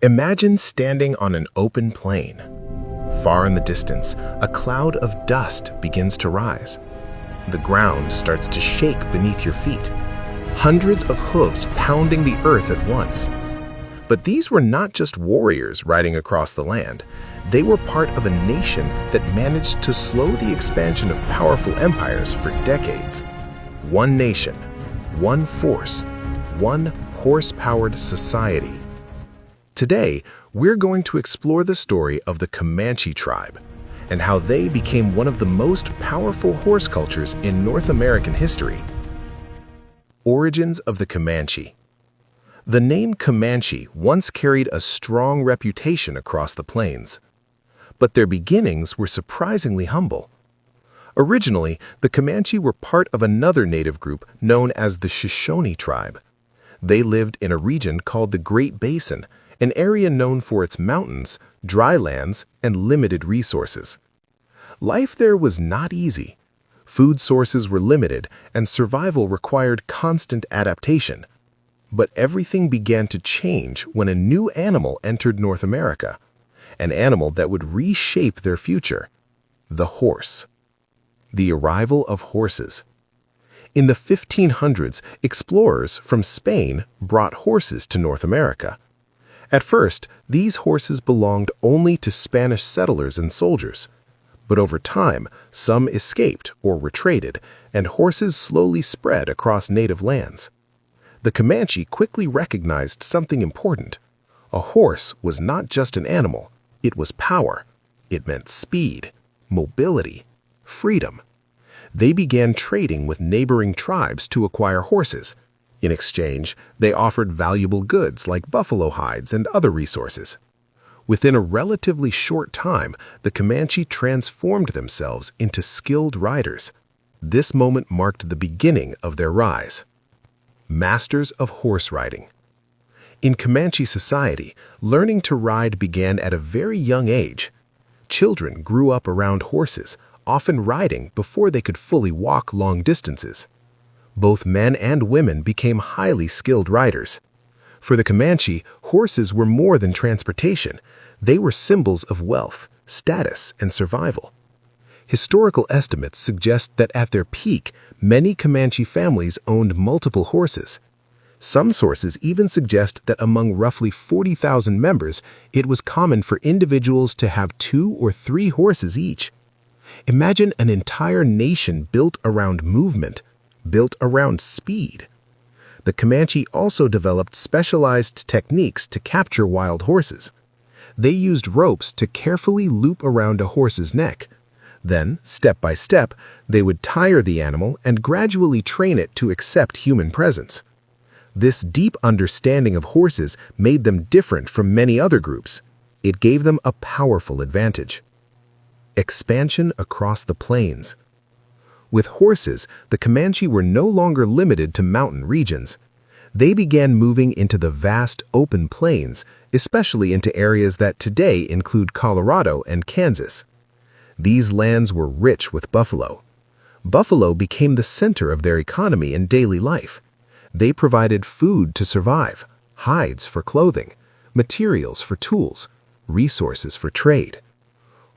Imagine standing on an open plain. Far in the distance, a cloud of dust begins to rise. The ground starts to shake beneath your feet, hundreds of hooves pounding the earth at once. But these were not just warriors riding across the land. They were part of a nation that managed to slow the expansion of powerful empires for decades. One nation, one force, one horse-powered society. Today, we're going to explore the story of the Comanche tribe and how they became one of the most powerful horse cultures in North American history. Origins of the Comanche. The name Comanche once carried a strong reputation across the plains, but their beginnings were surprisingly humble. Originally, the Comanche were part of another native group known as the Shoshone tribe. They lived in a region called the Great Basin, an area known for its mountains, dry lands, and limited resources. Life there was not easy. Food sources were limited, and survival required constant adaptation. But everything began to change when a new animal entered North America, an animal that would reshape their future: the horse. The arrival of horses. In the 1500s, explorers from Spain brought horses to North America. At first, these horses belonged only to Spanish settlers and soldiers. But over time, some escaped or retreated, and horses slowly spread across native lands. The Comanche quickly recognized something important. A horse was not just an animal, it was power. It meant speed, mobility, freedom. They began trading with neighboring tribes to acquire horses. In exchange, they offered valuable goods like buffalo hides and other resources. Within a relatively short time, the Comanche transformed themselves into skilled riders. This moment marked the beginning of their rise. Masters of horse riding. In Comanche society, learning to ride began at a very young age. Children grew up around horses, often riding before they could fully walk long distances. Both men and women became highly skilled riders. For the Comanche, horses were more than transportation. They were symbols of wealth, status, and survival. Historical estimates suggest that at their peak, many Comanche families owned multiple horses. Some sources even suggest that among roughly 40,000 members, it was common for individuals to have 2 or 3 horses each. Imagine an entire nation built around movement, built around speed. The Comanche also developed specialized techniques to capture wild horses. They used ropes to carefully loop around a horse's neck. Then, step by step, they would tire the animal and gradually train it to accept human presence. This deep understanding of horses made them different from many other groups. It gave them a powerful advantage. Expansion across the plains. With horses, the Comanche were no longer limited to mountain regions. They began moving into the vast open plains, especially into areas that today include Colorado and Kansas. These lands were rich with buffalo. Buffalo became the center of their economy and daily life. They provided food to survive, hides for clothing, materials for tools, resources for trade.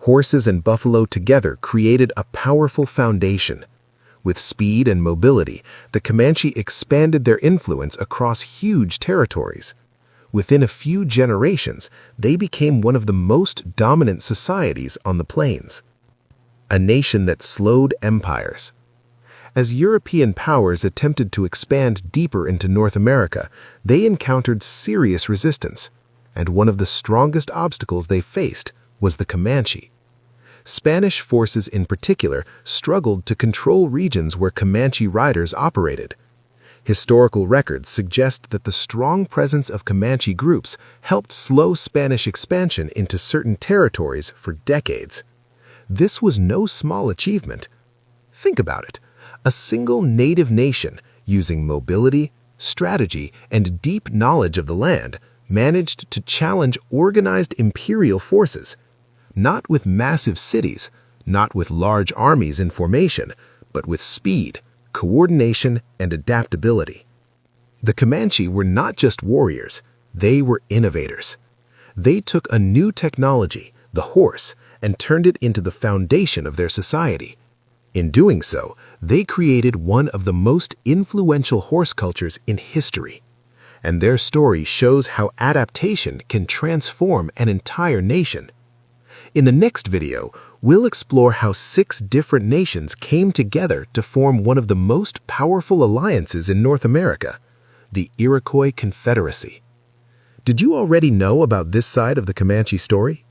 Horses and buffalo together created a powerful foundation. With speed and mobility, the Comanche expanded their influence across huge territories. Within a few generations, they became one of the most dominant societies on the plains. A nation that slowed empires. As European powers attempted to expand deeper into North America, they encountered serious resistance, and one of the strongest obstacles they faced was the Comanche. Spanish forces in particular struggled to control regions where Comanche riders operated. Historical records suggest that the strong presence of Comanche groups helped slow Spanish expansion into certain territories for decades. This was no small achievement. Think about it. A single native nation, using mobility, strategy, and deep knowledge of the land, managed to challenge organized imperial forces. Not with massive cities, not with large armies in formation, but with speed, coordination, and adaptability. The Comanche were not just warriors, they were innovators. They took a new technology, the horse, and turned it into the foundation of their society. In doing so, they created one of the most influential horse cultures in history. And their story shows how adaptation can transform an entire nation. In the next video, we'll explore how 6 different nations came together to form one of the most powerful alliances in North America, the Iroquois Confederacy. Did you already know about this side of the Comanche story?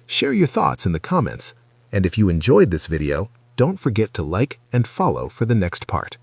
Share your thoughts in the comments, and if you enjoyed this video, don't forget to like and follow for the next part.